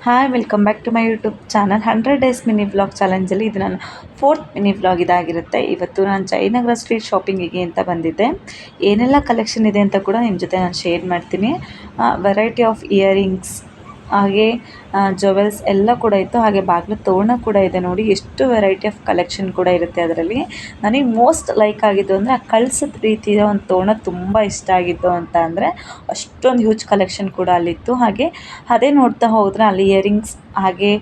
Hi welcome back to my YouTube channel 100 days mini vlog ಚಾಲೆಂಜಲ್ಲಿ ಇದು ನನ್ನ 4th mini vlog ಇದಾಗಿರುತ್ತೆ. ಇವತ್ತು ನಾನು ಜಯನಗರ ಸ್ಟ್ರೀಟ್ ಶಾಪಿಂಗಿಗೆ ಅಂತ ಬಂದಿದ್ದೆ. ಏನೆಲ್ಲ ಕಲೆಕ್ಷನ್ ಇದೆ ಅಂತ ಕೂಡ ನಿಮ್ಮ ಜೊತೆ ನಾನು ಶೇರ್ ಮಾಡ್ತೀನಿ. ವೆರೈಟಿ ಆಫ್ ಇಯರಿಂಗ್ಸ್ ಹಾಗೆ ಜುವೆಲ್ಸ್ ಎಲ್ಲ ಕೂಡ ಇತ್ತು. ಹಾಗೆ ಬಾಗಿಲು ತೋರಣ ಕೂಡ ಇದೆ. ನೋಡಿ ಎಷ್ಟು ವೆರೈಟಿ ಆಫ್ ಕಲೆಕ್ಷನ್ ಕೂಡ ಇರುತ್ತೆ ಅದರಲ್ಲಿ. ನನಗೆ ಮೋಸ್ಟ್ ಲೈಕ್ ಆಗಿದ್ದು ಅಂದರೆ ಆ ಕಳ್ಸದ ರೀತಿಯ ಒಂದು ತೋರಣ ತುಂಬ ಇಷ್ಟ ಆಗಿದ್ದು ಅಂತ ಅಂದರೆ ಅಷ್ಟೊಂದು ಹ್ಯೂಜ್ ಕಲೆಕ್ಷನ್ ಕೂಡ ಅಲ್ಲಿತ್ತು. ಹಾಗೆ ಅದೇ ನೋಡ್ತಾ ಹೋದರೆ ಅಲ್ಲಿ ಇಯರಿಂಗ್ಸ್ ಹಾಗೆ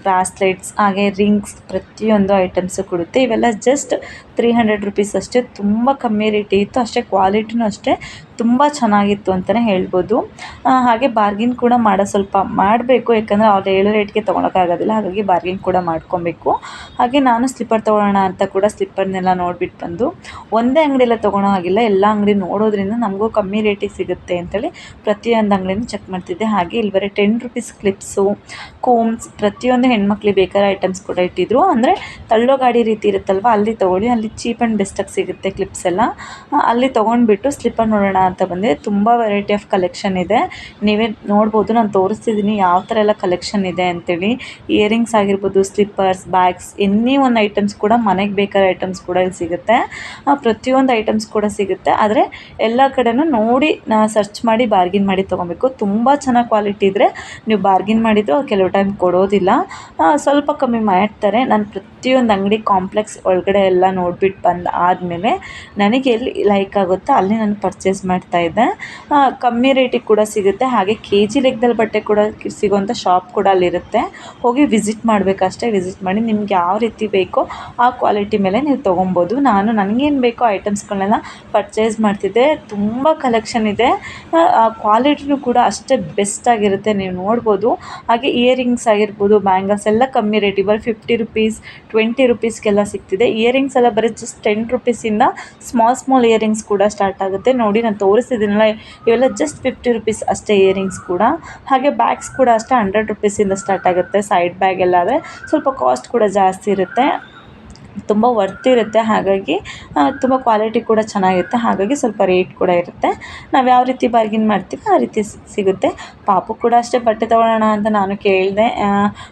ಬ್ರಾಸ್ಲೆಟ್ಸ್ ಹಾಗೆ ರಿಂಗ್ಸ್ ಪ್ರತಿಯೊಂದು ಐಟಮ್ಸು ಕೊಡುತ್ತೆ. ಇವೆಲ್ಲ ಜಸ್ಟ್ 300 ರುಪೀಸ್ ಅಷ್ಟೇ. ತುಂಬ ಕಮ್ಮಿ ರೇಟ್ ಇತ್ತು, ಅಷ್ಟೇ ಕ್ವಾಲಿಟಿನೂ ಅಷ್ಟೇ ತುಂಬ ಚೆನ್ನಾಗಿತ್ತು ಅಂತಲೇ ಹೇಳ್ಬೋದು. ಹಾಗೆ ಬಾರ್ಗಿನ್ ಕೂಡ ಸ್ವಲ್ಪ ಮಾಡಬೇಕು, ಯಾಕಂದರೆ ಅವ್ರು ಹೇಳೋ ರೇಟ್ಗೆ ತೊಗೊಳಕ್ಕಾಗೋದಿಲ್ಲ. ಹಾಗಾಗಿ ಬಾರ್ಗಿನ್ ಕೂಡ ಮಾಡ್ಕೊಬೇಕು. ಹಾಗೆ ನಾನು ಸ್ಲಿಪ್ಪರ್ ತೊಗೊಳ್ಳೋಣ ಅಂತ ಕೂಡ ಸ್ಲಿಪ್ಪರ್ನೆಲ್ಲ ನೋಡಿಬಿಟ್ಟು ಬಂದು ಒಂದೇ ಅಂಗಡಿಯೆಲ್ಲ ತೊಗೊಳೋ ಹಾಗಿಲ್ಲ, ಎಲ್ಲ ಅಂಗಡಿ ನೋಡೋದ್ರಿಂದ ನಮಗೂ ಕಮ್ಮಿ ರೇಟಿಗೆ ಸಿಗುತ್ತೆ ಅಂತೇಳಿ ಪ್ರತಿಯೊಂದು ಅಂಗಡಿನೂ ಚೆಕ್ ಮಾಡ್ತಿದ್ದೆ. ಹಾಗೆ ಇಲ್ಲಿ ಬರೀ 10 ರುಪೀಸ್ ಕ್ಲಿಪ್ಸು, ಕೋಮ್ಸ್ ಪ್ರತಿಯೊಂದು ಹೆಣ್ಮಕ್ಳಿಗೆ ಬೇಕಾದ ಐಟಮ್ಸ್ ಕೂಡ ಇಟ್ಟಿದ್ರು. ಅಂದರೆ ತಳ್ಳೋ ಗಾಡಿ ರೀತಿ ಇರುತ್ತಲ್ವ, ಅಲ್ಲಿ ತೊಗೊಳ್ಳಿ, ಅಲ್ಲಿ ಚೀಪ್ ಆ್ಯಂಡ್ ಬೆಸ್ಟಾಗಿ ಸಿಗುತ್ತೆ ಕ್ಲಿಪ್ಸ್ ಎಲ್ಲ. ಅಲ್ಲಿ ತೊಗೊಂಡ್ಬಿಟ್ಟು ಸ್ಲಿಪ್ಪರ್ ನೋಡೋಣ ಅಂತ ಬಂದೆ. ತುಂಬ ವೆರೈಟಿ ಆಫ್ ಕಲೆಕ್ಷನ್ ಇದೆ, ನೀವೇ ನೋಡ್ಬೋದು. ನಾನು ತೋರಿಸ್ತಿದ್ದೀನಿ ಯಾವ ಥರ ಎಲ್ಲ ಕಲೆಕ್ಷನ್ ಇದೆ ಅಂತೇಳಿ. ಇಯರಿಂಗ್ಸ್ ಆಗಿರ್ಬೋದು, ಸ್ಲಿಪ್ಪರ್ಸ್, ಬ್ಯಾಗ್ಸ್, ಎನಿ ಒಂದು ಐಟಮ್ಸ್ ಕೂಡ ಮನೆಗೆ ಬೇಕಾದ ಐಟಮ್ಸ್ ಕೂಡ ಇಲ್ಲಿ ಸಿಗುತ್ತೆ. ಪ್ರತಿಯೊಂದು ಐಟಮ್ಸ್ ಕೂಡ ಸಿಗುತ್ತೆ. ಆದರೆ ಎಲ್ಲ ಕಡೆನೂ ನೋಡಿ ಸರ್ಚ್ ಮಾಡಿ ಬಾರ್ಗಿನ್ ಮಾಡಿ ತೊಗೊಬೇಕು. ತುಂಬ ಚೆನ್ನಾಗಿ ಕ್ವಾಲಿಟಿ ಇದ್ದರೆ ನೀವು ಬಾರ್ಗಿನ್ ಮಾಡಿದ್ದು ಕೆಲವು ಟೈಮ್ ಕೊಡೋದಿಲ್ಲ, ಸ್ವಲ್ಪ ಕಮ್ಮಿ ಮಾಡ್ತಾರೆ. ನಾನು ಪ್ರತಿಯೊಂದು ಅಂಗಡಿ ಕಾಂಪ್ಲೆಕ್ಸ್ ಒಳಗಡೆ ಎಲ್ಲ ನೋಡಿಬಿಟ್ಟು ಬಂದು ಆದಮೇಲೆ ನನಗೆ ಎಲ್ಲಿ ಲೈಕ್ ಆಗುತ್ತೋ ಅಲ್ಲಿ ನಾನು ಪರ್ಚೇಸ್ ಮಾಡ್ತಾಯಿದ್ದೆ. ಕಮ್ಮಿ ರೇಟಿಗೆ ಕೂಡ ಸಿಗುತ್ತೆ. ಹಾಗೆ KG ಲೆಕ್ಕದಲ್ಲಿ ಬಟ್ಟೆ ಕೂಡ ಸಿಗೋವಂಥ ಶಾಪ್ ಕೂಡ ಅಲ್ಲಿರುತ್ತೆ. ಹೋಗಿ ವಿಸಿಟ್ ಮಾಡಬೇಕಷ್ಟೇ. ವಿಸಿಟ್ ಮಾಡಿ ನಿಮ್ಗೆ ಯಾವ ರೀತಿ ಬೇಕೋ ಆ ಕ್ವಾಲಿಟಿ ಮೇಲೆ ನೀವು ತೊಗೊಬೋದು. ನನಗೇನು ಬೇಕೋ ಐಟಮ್ಸ್ಗಳನ್ನೆಲ್ಲ ಪರ್ಚೇಸ್ ಮಾಡ್ತಿದ್ದೆ. ತುಂಬ ಕಲೆಕ್ಷನ್ ಇದೆ, ಕ್ವಾಲಿಟಿನೂ ಕೂಡ ಅಷ್ಟೇ ಬೆಸ್ಟಾಗಿರುತ್ತೆ, ನೀವು ನೋಡ್ಬೋದು. ಹಾಗೆ ಇಯರಿಂಗ್ಸ್ ಆಗಿರ್ಬೋದು, ಬ್ಯಾಂಗಲ್ಸ್ ಎಲ್ಲ ಕಮ್ಮಿ ರೇಟ್, ಬರೀ 50 ರುಪೀಸ್ 20 ರುಪೀಸ್ಗೆಲ್ಲ ಸಿಗ್ತಿದೆ. ಇಯರಿಂಗ್ಸ್ ಎಲ್ಲ ಬರೀ ಜಸ್ಟ್ 10 ರುಪೀಸಿಂದ ಸ್ಮಾಲ್ ಇಯರಿಂಗ್ಸ್ ಕೂಡ ಸ್ಟಾರ್ಟ್ ಆಗುತ್ತೆ. ನೋಡಿ ನಾನು ತೋರಿಸ್ತಿದ್ದೀನಲ್ಲ, ಇವೆಲ್ಲ ಜಸ್ಟ್ 50 ರುಪೀಸ್ ಅಷ್ಟೇ ಇಯರಿಂಗ್ಸ್ ಕೂಡ. ಹಾಗೆ ಬ್ಯಾಗ್ಸ್ ಕೂಡ ಅಷ್ಟೇ 100 ರುಪೀಸಿಂದ ಸ್ಟಾರ್ಟ್ ಆಗುತ್ತೆ. ಸೈಡ್ ಬ್ಯಾಗ್ ಎಲ್ಲ ಆದರೆ ಸ್ವಲ್ಪ ಕಾಸ್ಟ್ ಕೂಡ ಜಾಸ್ತಿ ಇರುತ್ತೆ, ತುಂಬ ವರ್ತ್ ಇರುತ್ತೆ. ಹಾಗಾಗಿ ತುಂಬ ಕ್ವಾಲಿಟಿ ಕೂಡ ಚೆನ್ನಾಗಿರುತ್ತೆ. ಹಾಗಾಗಿ ಸ್ವಲ್ಪ ರೇಟ್ ಕೂಡ ಇರುತ್ತೆ. ನಾವು ಯಾವ ರೀತಿ ಬಾರ್ಗಿನ್ ಮಾಡ್ತೀವಿ ಆ ರೀತಿ ಸಿಗುತ್ತೆ. ಪಾಪು ಕೂಡ ಅಷ್ಟೇ ಬಟ್ಟೆ ತೊಗೊಳ್ಳೋಣ ಅಂತ ನಾನು ಕೇಳಿದೆ.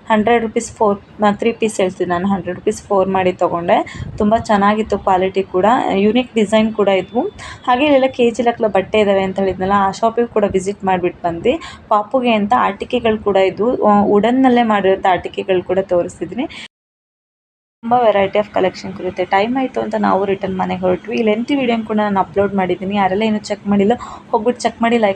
100 ರುಪೀಸ್ 3 ಪೀಸ್ ಹೇಳ್ತೀನಿ ನಾನು. 100 ರುಪೀಸ್ 4 ಮಾಡಿ ತೊಗೊಂಡೆ. ತುಂಬ ಚೆನ್ನಾಗಿತ್ತು ಕ್ವಾಲಿಟಿ ಕೂಡ, ಯೂನಿಕ್ ಡಿಸೈನ್ ಕೂಡ ಇದ್ವು. ಹಾಗೆ ಇಲ್ಲೆಲ್ಲ KG ಲೆಕ್ಕದಲ್ಲಿ ಬಟ್ಟೆ ಇದ್ದಾವೆ ಅಂತ ಹೇಳಿದ್ನಲ್ಲ, ಆ ಶಾಪಿಗೆ ಕೂಡ ವಿಸಿಟ್ ಮಾಡಿಬಿಟ್ಟು ಬಂದು ಪಾಪುಗೆ ಅಂತ ಆಟಿಕೆಗಳು ಕೂಡ ಇದ್ವು. ವುಡನ್ನಲ್ಲೇ ಮಾಡಿರೋಂಥ ಆಟಿಕೆಗಳು ಕೂಡ ತೋರಿಸ್ತಿದ್ದೀನಿ. ತುಂಬ ವೆರೈಟಿ ಆಫ್ ಕಲೆಕ್ಷನ್ ಇರುತ್ತೆ. ಟೈಮ್ ಆಯಿತು ಅಂತ ನಾವು ರಿಟರ್ನ್ ಮನೆಗೆ ಹೊರಟ್ವಿ. ಇಲ್ಲಿ ಲೆಂತಿ ವೀಡಿಯೋ ಕೂಡ ನಾನು ಅಪ್ಲೋಡ್ ಮಾಡಿದ್ದೀನಿ. ಯಾರೆಲ್ಲ ಇನ್ನೂ ಚೆಕ್ ಮಾಡಿಲ್ಲ ಹೋಗ್ಬಿಟ್ಟು ಚೆಕ್ ಮಾಡಿ, ಲೈಕ್